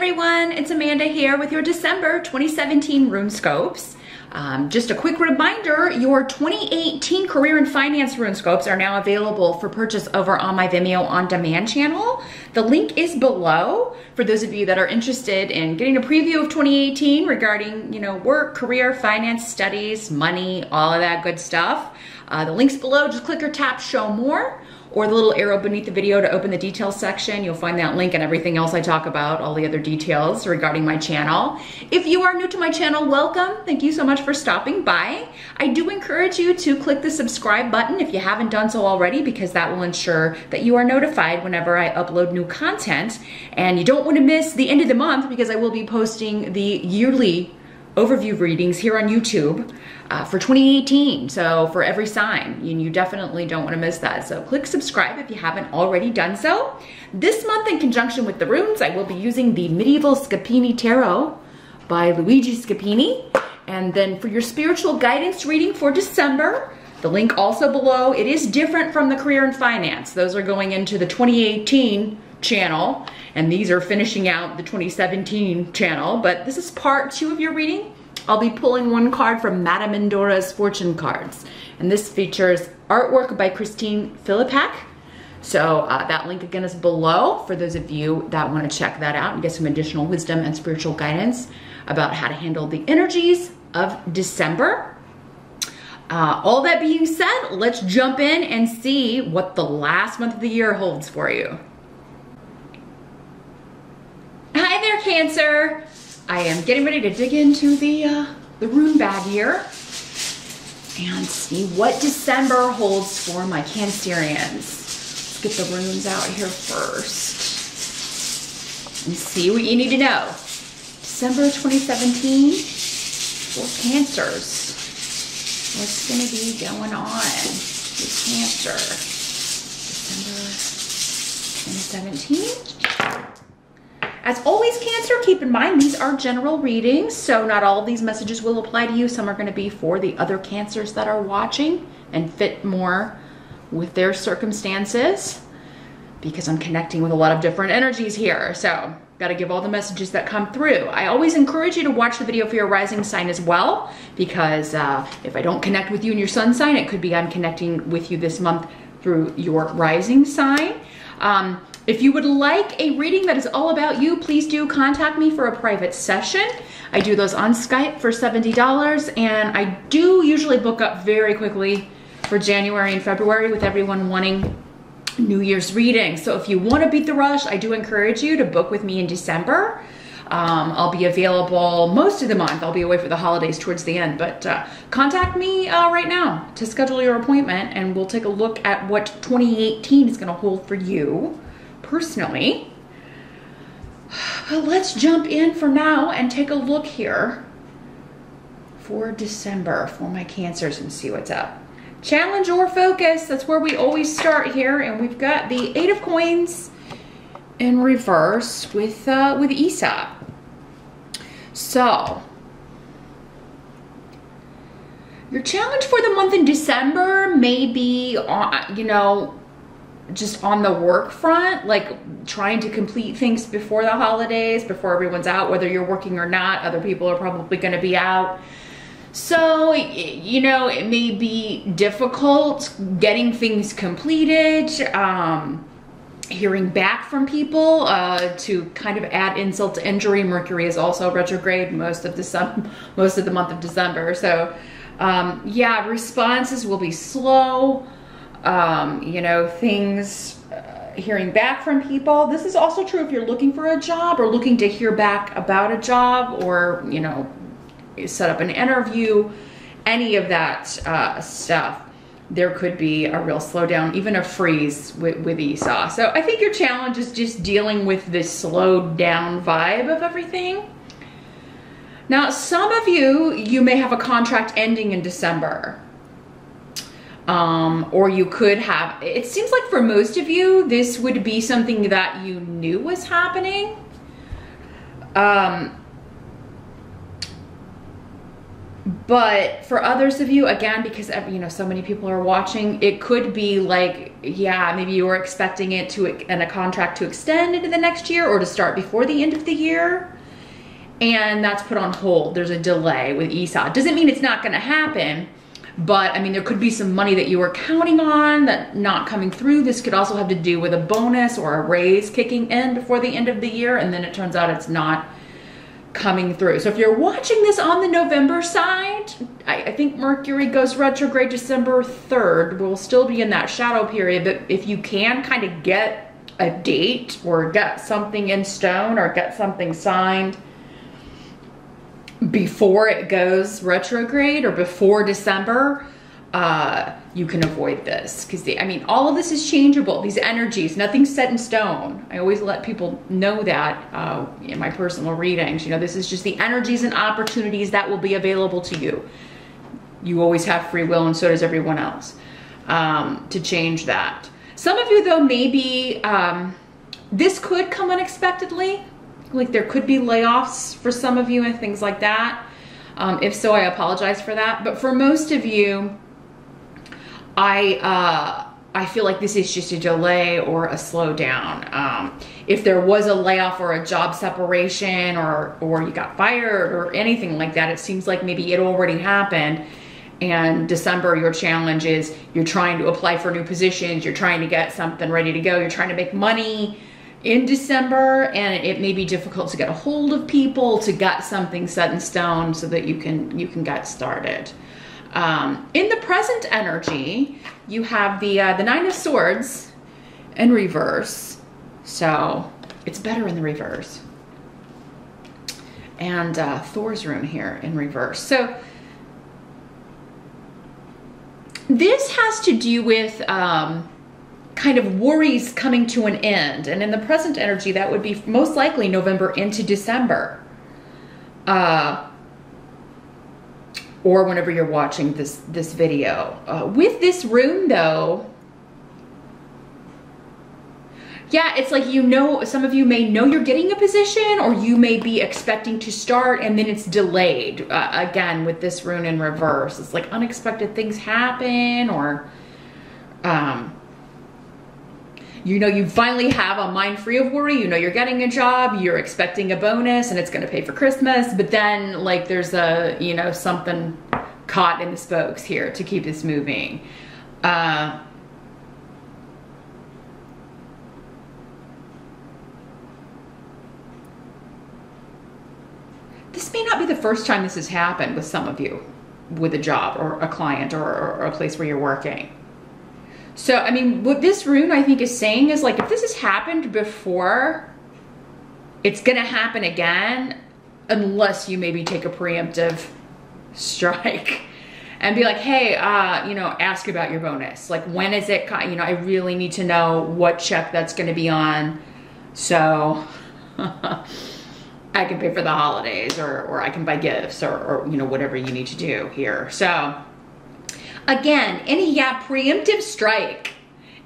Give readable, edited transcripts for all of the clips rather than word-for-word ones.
everyone, it's Amanda here with your December 2017 RuneScopes. Just a quick reminder, your 2018 Career and Finance RuneScopes are now available for purchase over on my Vimeo On Demand channel. The link is below for those of you that are interested in getting a preview of 2018 regarding, work, career, finance, studies, money, all of that good stuff. The link's below, just click or tap show more, or the little arrow beneath the video to open the details section. You'll find that link and everything else I talk about, all the other details regarding my channel. If you are new to my channel, welcome. Thank you so much for stopping by. I do encourage you to click the subscribe button if you haven't done so already, because that will ensure that you are notified whenever I upload new content. And you don't want to miss the end of the month, because I will be posting the yearly overview readings here on YouTube for 2018. So for every sign, you definitely don't want to miss that. So click subscribe if you haven't already done so. This month, in conjunction with the runes, I will be using the Medieval Scapini Tarot by Luigi Scapini. And then for your spiritual guidance reading for December, the link also below. It is different from the Career and Finance. Those are going into the 2018 channel, and these are finishing out the 2017 channel, but this is part 2 of your reading. I'll be pulling one card from Madame Endora's Fortune Cards, and this features artwork by Filipak. So that link again is below for those of you that want to check that out and get some additional wisdom and spiritual guidance about how to handle the energies of December. All that being said, let's jump in and see what the last month of the year holds for you. Hi there, Cancer. I am getting ready to dig into the rune bag here and see what December holds for my Cancerians. Let's get the runes out here first and see what you need to know. December 2017 for Cancers. What's going to be going on with Cancer? December 2017. As always, Cancer, keep in mind these are general readings, so not all of these messages will apply to you. Some are going to be for the other Cancers that are watching and fit more with their circumstances, because I'm connecting with a lot of different energies here. So got to give all the messages that come through. I always encourage you to watch the video for your rising sign as well, because if I don't connect with you and your sun sign, it could be I'm connecting with you this month through your rising sign. If you would like a reading that is all about you, please do contact me for a private session. I do those on Skype for $70, and I do usually book up very quickly for January and February with everyone wanting New Year's reading. So if you want to beat the rush, I do encourage you to book with me in December. I'll be available most of the month. I'll be away for the holidays towards the end, but contact me right now to schedule your appointment, and we'll take a look at what 2018 is going to hold for you personally. But let's jump in for now and take a look here for December for my Cancers and see what's up. Challenge or focus, that's where we always start here, and we've got the 8 of Coins in reverse with Aesop. So your challenge for the month in December may be, just on the work front, like trying to complete things before the holidays, before everyone's out, whether you're working or not. Other people are probably going to be out. So, it may be difficult getting things completed, hearing back from people, to kind of add insult to injury. Mercury is also retrograde most of the month of December. So, yeah, responses will be slow. Things, hearing back from people. This is also true if you're looking for a job or looking to hear back about a job, or, set up an interview, any of that stuff. There could be a real slowdown, even a freeze with Esau. So I think your challenge is just dealing with this slowed down vibe of everything. Now, some of you may have a contract ending in December. Or you could have, it seems like for most of you, this would be something that you knew was happening. But for others of you, again, because you know, so many people are watching, it could be like, yeah, maybe you were expecting it to, and a contract to extend into the next year or to start before the end of the year. And that's put on hold. There's a delay with ESA. Doesn't mean it's not going to happen, but I mean, there could be some money that you were counting on that not coming through. This could also have to do with a bonus or a raise kicking in before the end of the year, and then it turns out it's not coming through. So if you're watching this on the November side, I think Mercury goes retrograde December 3rd. We'll still be in that shadow period, but if you can kind of get a date or get something in stone or get something signed before it goes retrograde or before December, you can avoid this, because I mean, all of this is changeable. These energies, nothing's set in stone. I always let people know that in my personal readings. You know, this is just the energies and opportunities that will be available to you. You always have free will, and so does everyone else, to change that. Some of you, though, maybe this could come unexpectedly. Like there could be layoffs for some of you and things like that. If so, I apologize for that. But for most of you, I feel like this is just a delay or a slowdown. If there was a layoff or a job separation or you got fired or anything like that, it seems like maybe it already happened. And December, your challenge is you're trying to apply for new positions, you're trying to get something ready to go, you're trying to make money in December, and it may be difficult to get a hold of people to get something set in stone so that you can get started. In the present energy, you have the Nine of Swords in reverse, so it's better in the reverse. And Thor's rune here in reverse. So this has to do with kind of worries coming to an end. And in the present energy, that would be most likely November into December. Or whenever you're watching this video. With this rune though, yeah, it's like, you know, some of you may know you're getting a position, or you may be expecting to start and then it's delayed. Again, with this rune in reverse, it's like unexpected things happen, or you know, you finally have a mind free of worry. You know, you're getting a job, you're expecting a bonus, and it's going to pay for Christmas. But then, like, there's a, you know, something caught in the spokes here to keep this moving. This may not be the first time this has happened with some of you, with a job or a client or a place where you're working. So, I mean, what this rune, I think, is saying is, like, if this has happened before, it's going to happen again, unless you maybe take a preemptive strike and be like, hey, you know, ask about your bonus. Like, when is it, you know, I really need to know what check that's going to be on, so I can pay for the holidays, or I can buy gifts, or, you know, whatever you need to do here. So, again, any preemptive strike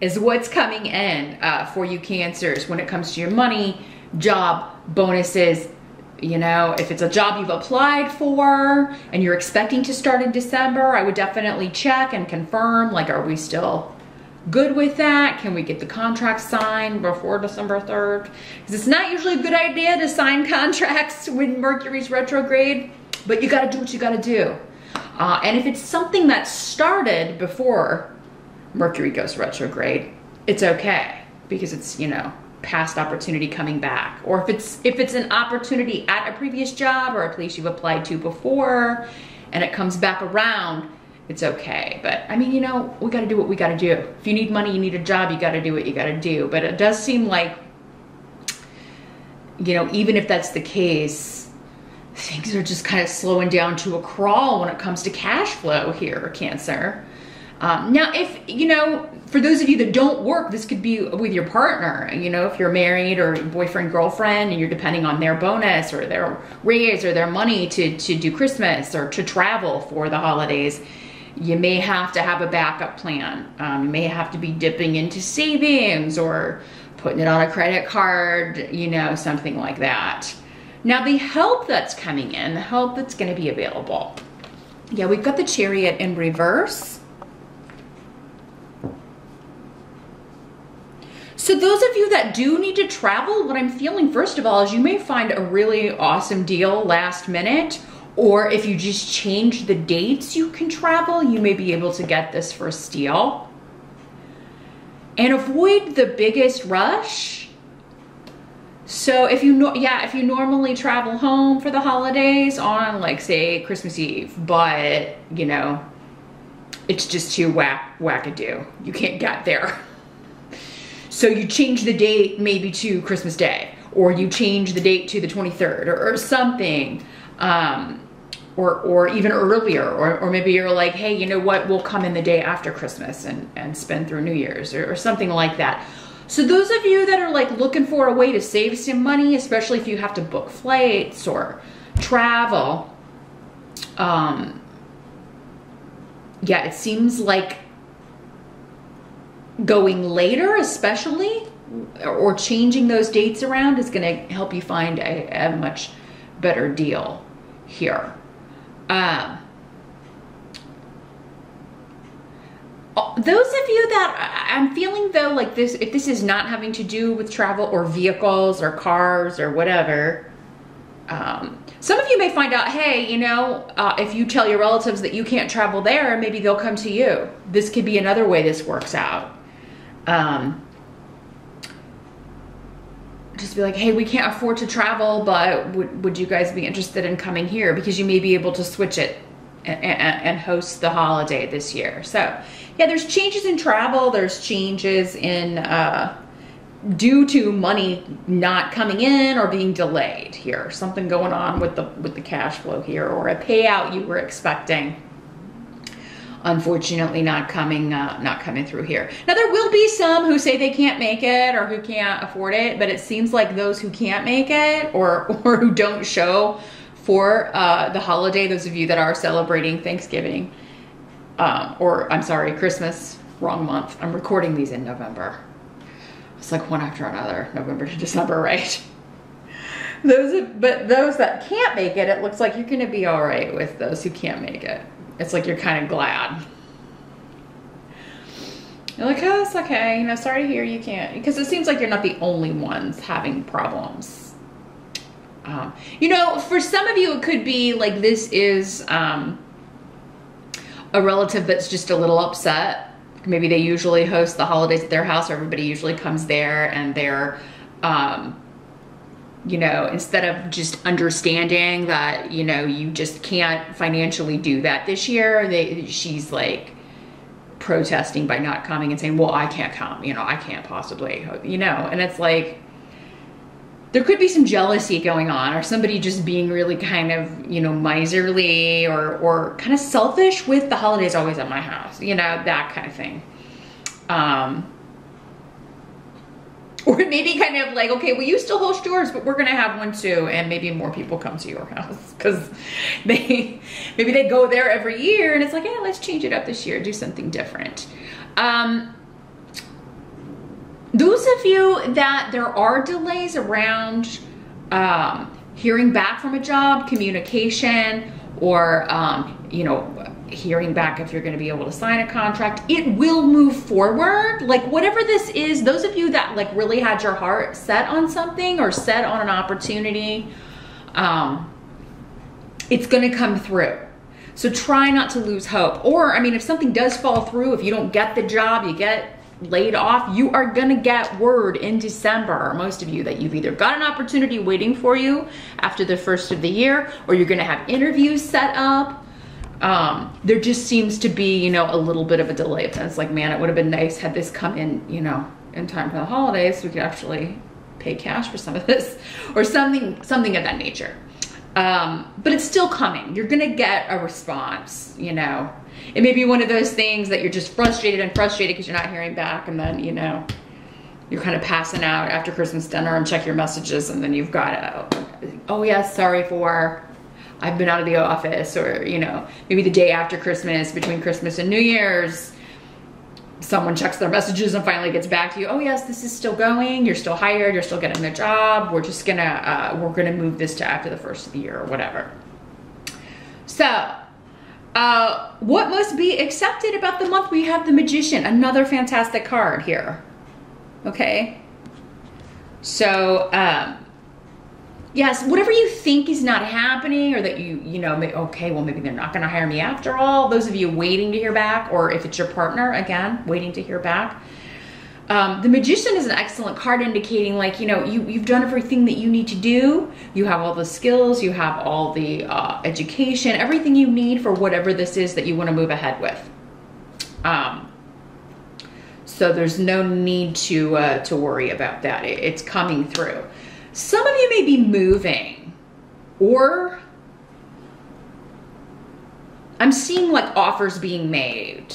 is what's coming in for you Cancers when it comes to your money, job, bonuses. You know, if it's a job you've applied for and you're expecting to start in December, I would definitely check and confirm, like, are we still good with that? Can we get the contract signed before December 3rd? Because it's not usually a good idea to sign contracts when Mercury's retrograde, but you got to do what you got to do. And if it's something that started before Mercury goes retrograde, it's okay, because it's, you know, past opportunity coming back. Or if it's an opportunity at a previous job or a place you've applied to before and it comes back around, it's okay. But I mean, you know, we got to do what we got to do. If you need money, you need a job, you got to do what you got to do. But it does seem like, you know, even if that's the case, things are just kind of slowing down to a crawl when it comes to cash flow here, Cancer. Now, if, you know, for those of you that don't work, this could be with your partner. You know, if you're married or boyfriend, girlfriend, and you're depending on their bonus or their raise or their money to do Christmas or to travel for the holidays, you may have to have a backup plan. You may have to be dipping into savings or putting it on a credit card, you know, something like that. Now, the help that's coming in, the help that's going to be available, Yeah, we've got the Chariot in reverse. So those of you that do need to travel, what I'm feeling first of all is you may find a really awesome deal last minute, or if you just change the dates you can travel, you may be able to get this for a steal. And avoid the biggest rush. So if you normally travel home for the holidays on, like, say Christmas Eve, but you know, it's just too wackadoo. You can't get there. So you change the date maybe to Christmas Day, or you change the date to the 23rd or something, or even earlier, or maybe you're like, hey, you know what, we'll come in the day after Christmas and spend through New Year's or something like that. So those of you that are like looking for a way to save some money, especially if you have to book flights or travel, yeah, it seems like going later, especially, or changing those dates around is going to help you find a much better deal here. Those of you that I'm feeling though, like this, if this is not having to do with travel or vehicles or cars or whatever, some of you may find out, hey, you know, if you tell your relatives that you can't travel there, maybe they'll come to you. This could be another way this works out. Just be like, hey, we can't afford to travel, but would you guys be interested in coming here? Because you may be able to switch it and host the holiday this year. So yeah, there's changes in travel. There's changes in, due to money not coming in or being delayed here. Something going on with the cash flow here, or a payout you were expecting, unfortunately not coming through here. Now there will be some who say they can't make it or who can't afford it, but it seems like those who can't make it or who don't show for the holiday, those of you that are celebrating Thanksgiving, or I'm sorry, Christmas, wrong month. I'm recording these in November. It's like one after another, November to December, right? But those that can't make it, it looks like you're gonna be all right with those who can't make it. It's like you're kind of glad. You're like, oh, it's okay. You know, sorry to hear you can't, because it seems like you're not the only ones having problems. You know, for some of you, it could be like this is a relative that's just a little upset. Maybe they usually host the holidays at their house, or everybody usually comes there, and they're, you know, instead of just understanding that, you know, you just can't financially do that this year, she's like protesting by not coming and saying, well, I can't come, you know, I can't possibly, you know, and it's like, there could be some jealousy going on, or somebody just being really kind of, you know, miserly or kind of selfish with the holidays always at my house, you know, that kind of thing. Or maybe kind of like, okay, well, you still host yours, but we're going to have one too. And maybe more people come to your house because maybe they go there every year, and it's like, yeah, let's change it up this year. Do something different. Those of you that there are delays around hearing back from a job, communication, or, you know, hearing back if you're going to be able to sign a contract, it will move forward. Like whatever this is, those of you that like really had your heart set on something or set on an opportunity, it's going to come through. So try not to lose hope. Or, I mean, if something does fall through, if you don't get the job, you get laid off, you are going to get word in December, most of you, that you've either got an opportunity waiting for you after the first of the year, or you're going to have interviews set up. There just seems to be, you know, a little bit of a delay. It's like, man, it would have been nice had this come in, you know, in time for the holidays so we could actually pay cash for some of this, or something of that nature. But it's still coming. You're going to get a response, you know. It may be one of those things that you're just frustrated because you're not hearing back, and then, you know, you're kind of passing out after Christmas dinner and check your messages, and then you've got, oh yes, sorry for, I've been out of the office, or, you know, maybe the day after Christmas, between Christmas and New Year's, someone checks their messages and finally gets back to you. Oh yes, this is still going. You're still hired. You're still getting the job. We're just gonna, we're gonna move this to after the first of the year or whatever. So, what must be accepted about the month? We have the Magician, another fantastic card here. Okay. So, yes, whatever you think is not happening, or that you know, okay, well, maybe they're not going to hire me after all. Those of you waiting to hear back, or if it's your partner, again, waiting to hear back. The Magician is an excellent card indicating, like, you know, you've done everything that you need to do. You have all the skills, you have all the education, everything you need for whatever this is that you want to move ahead with. So there's no need to worry about that. It's coming through. Some of you may be moving, or I'm seeing like offers being made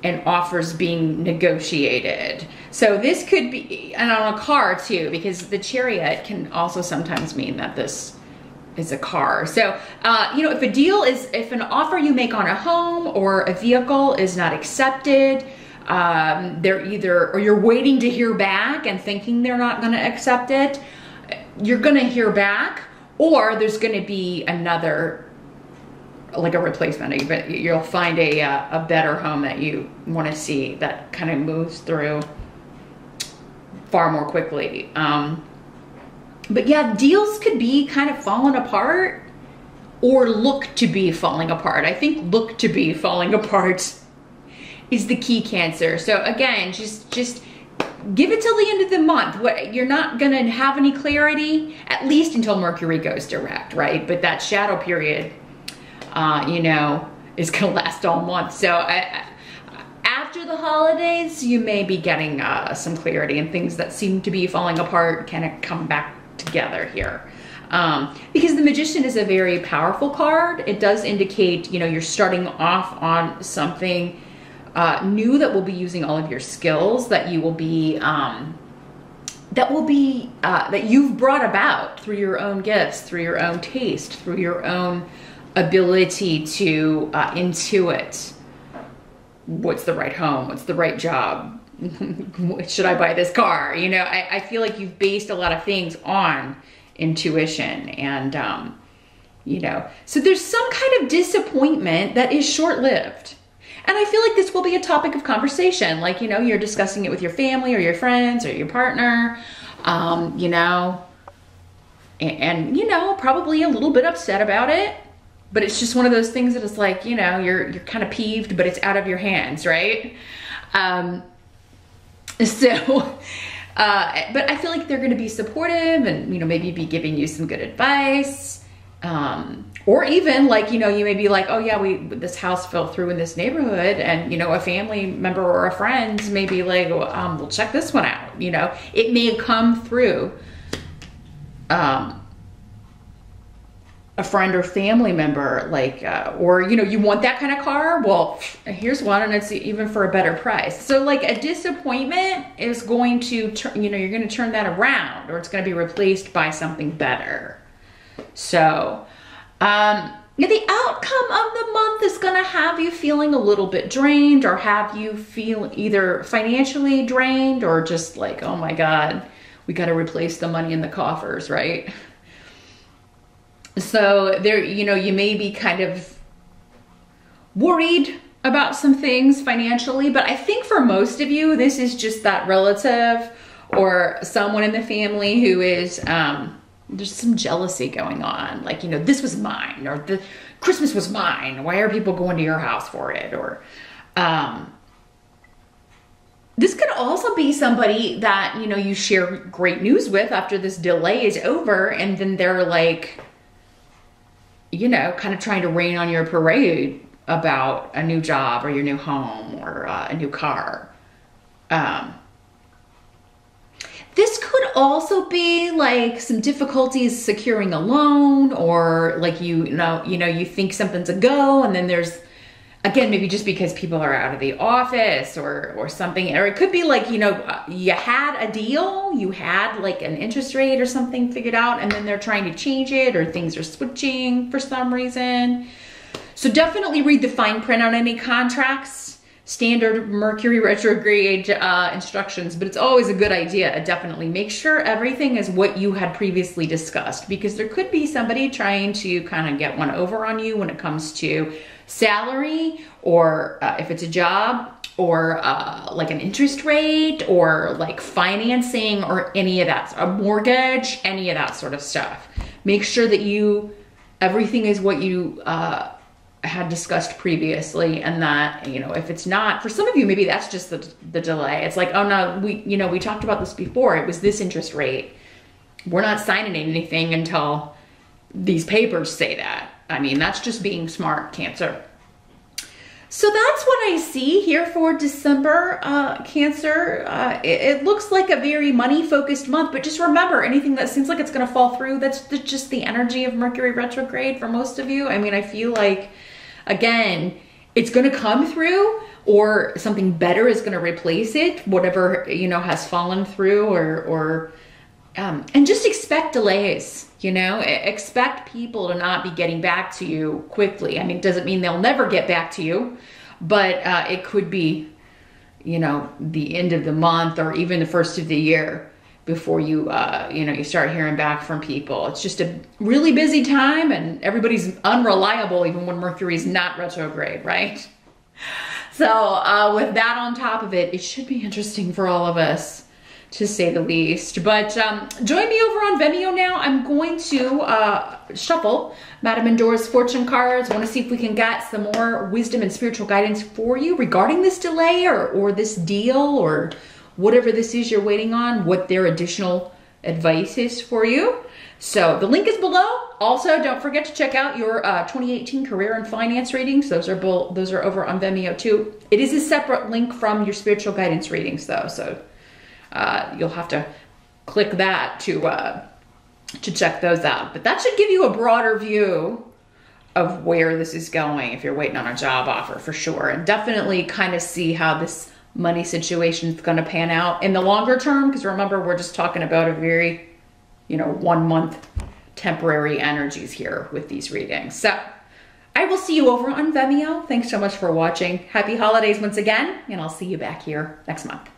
and offers being negotiated. So this could be, and on a car too, because the Chariot can also sometimes mean that this is a car. So, you know, if an offer you make on a home or a vehicle is not accepted, or you're waiting to hear back and thinking they're not gonna accept it, you're gonna hear back, or there's gonna be another, like a replacement. You'll find a better home that you want to see, that kind of moves through far more quickly. But yeah, deals could be kind of falling apart, or look to be falling apart. I think look to be falling apart is the key, Cancer. So again, just give it till the end of the month. You're not gonna have any clarity, at least until Mercury goes direct, right? But that shadow period, you know, is gonna last all month. So after the holidays, you may be getting some clarity, and things that seem to be falling apart kind of come back together here. Because the Magician is a very powerful card. It does indicate, you know, you're starting off on something new that will be using all of your skills, that you will be, that you've brought about through your own gifts, through your own taste, through your own ability to intuit what's the right home, what's the right job, should I buy this car? You know, I feel like you've based a lot of things on intuition, and you know, so there's some kind of disappointment that is short-lived. And I feel like this will be a topic of conversation, like, you know, you're discussing it with your family or your friends or your partner, you know, and you know, probably a little bit upset about it. But it's just one of those things that is like, you know, you're kind of peeved, but it's out of your hands, right? But I feel like they're going to be supportive, and, you know, maybe be giving you some good advice. Or even like, you know, you may be like, oh yeah, this house fell through in this neighborhood, and, you know, a family member or a friend may be like, we'll check this one out. You know, it may come through, a friend or family member, like, or, you know, you want that kind of car? Well, here's one, and it's even for a better price. So like a disappointment is going to, you know, you're going to turn that around, or it's going to be replaced by something better. So, the outcome of the month is going to have you feeling a little bit drained, or have you feel either financially drained, or just like, oh my God, we got to replace the money in the coffers, right? So there, you know, you may be kind of worried about some things financially, but I think for most of you, this is just that relative or someone in the family who is, there's some jealousy going on. Like, you know, this was mine, or the Christmas was mine. Why are people going to your house for it? Or, this could also be somebody that, you know, you share great news with after this delay is over, and then they're like, you know, kind of trying to rain on your parade about a new job or your new home or a new car. This could also be like some difficulties securing a loan, or like, you know, you think something's a go, and then there's, again, maybe just because people are out of the office or something, or it could be like, you know, you had a deal, you had like an interest rate or something figured out, and then they're trying to change it, or things are switching for some reason. So definitely read the fine print on any contracts, standard Mercury retrograde instructions, but it's always a good idea. Definitely make sure everything is what you had previously discussed, because there could be somebody trying to kind of get one over on you when it comes to salary, or if it's a job, or like an interest rate, or like financing, or any of that, a mortgage, any of that sort of stuff. Make sure that everything is what you had discussed previously, and that, you know, if it's not, for some of you, maybe that's just the delay. It's like, oh no, we talked about this before. It was this interest rate. We're not signing anything until these papers say that. I mean, that's just being smart, Cancer. So that's what I see here for December, Cancer. It looks like a very money-focused month, but just remember, anything that seems like it's going to fall through, that's just the energy of Mercury retrograde for most of you. I mean, I feel like, again, it's going to come through, or something better is going to replace it, whatever, you know, has fallen through, and just expect delays, you know, expect people to not be getting back to you quickly. I mean, it doesn't mean they'll never get back to you, but it could be, you know, the end of the month, or even the first of the year before you, you know, you start hearing back from people. It's just a really busy time, and everybody's unreliable even when Mercury's not retrograde, right? So with that on top of it, it should be interesting for all of us, to say the least. But join me over on Vimeo now. I'm going to shuffle Madame Endora's fortune cards. I want to see if we can get some more wisdom and spiritual guidance for you regarding this delay, or this deal, or whatever this is you're waiting on, what their additional advice is for you. So the link is below. Also, don't forget to check out your 2018 career and finance readings. Those are over on Vimeo too. It is a separate link from your spiritual guidance readings though, so you'll have to click that to check those out. But that should give you a broader view of where this is going if you're waiting on a job offer, for sure. And definitely kind of see how this money situation is going to pan out in the longer term, because remember, we're just talking about a very, you know, 1 month temporary energies here with these readings. So I will see you over on Vimeo. Thanks so much for watching. Happy holidays once again, and I'll see you back here next month.